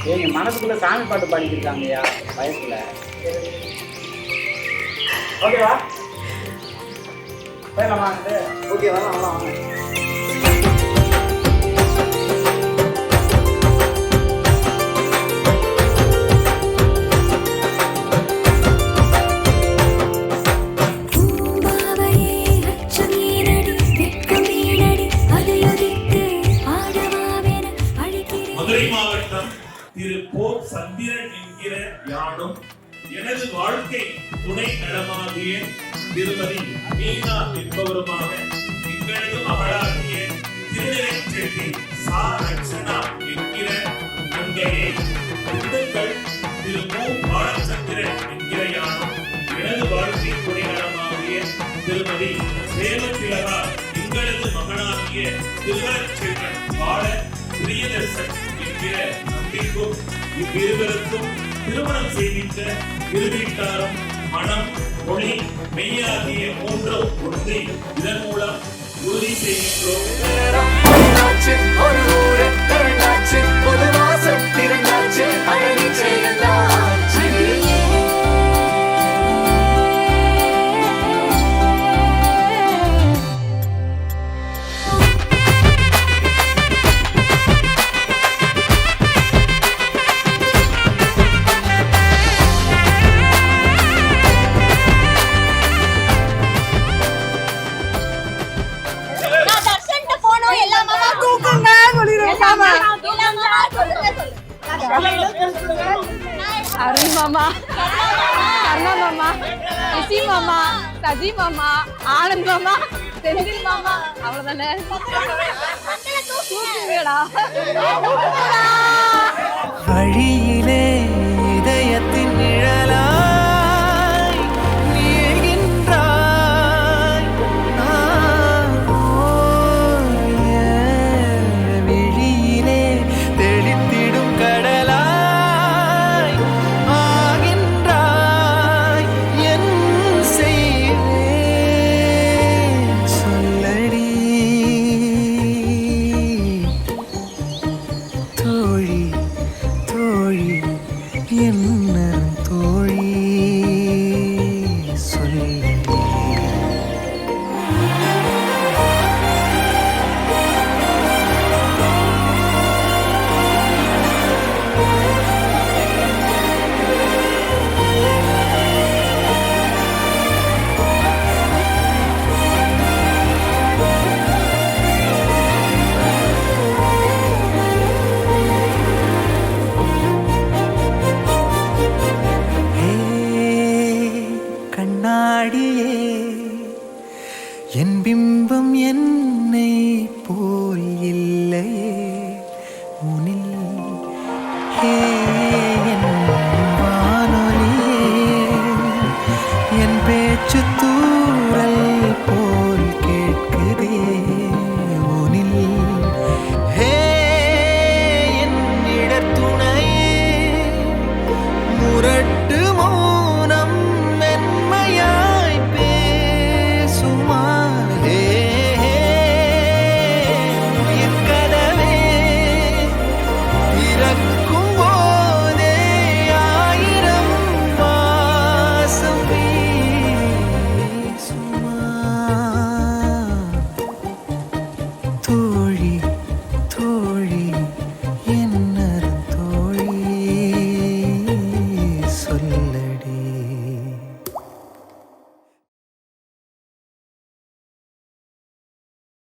எங்க மனசுக்குள்ள சாமி பாட்டு பாடிக்கிருக்காங்கய்யா வயசுல. ஓகேவா? போயிடலாமா? ஓகே, வரலாம் வரலாம் வாங்க. மதுரை மாவட்டம் திரு போ சந்திரன் என்கிற யானும் எனது வாழ்க்கை துணை நலமாகிய திருமதி மீனா என்பவருமாக எங்களது மகளாகிய திருநிலை செல்வி சா ரட்சனா என்கிற நங்கையை திண்டுக்கல் திரு மு பாலச்சந்திரன் என்கிற யானும் எனது வாழ்க்கை துணை நலமாகிய திருமதி தேவதிலகா எங்களது மகனாகிய திருவரச் செல்வன் பால பிரியதர்சன் என்கிற நம்பிக்கும் இவ்விருவருக்கும் திருமணம் செய்வித்த இருவீட்டாரும் மனம் மொழி மெய்யாகிய மூன்றும் ஒன்றை இதன் மூலம் உறுதி செய்கின்றோம். அருண் மாமா, கர்ணா மாமா, இசி மாமா, சஜி மாமா, ஆனந்த் மாமா, செந்தில் மாமா, அவ்வளவுதானே. வழியிலே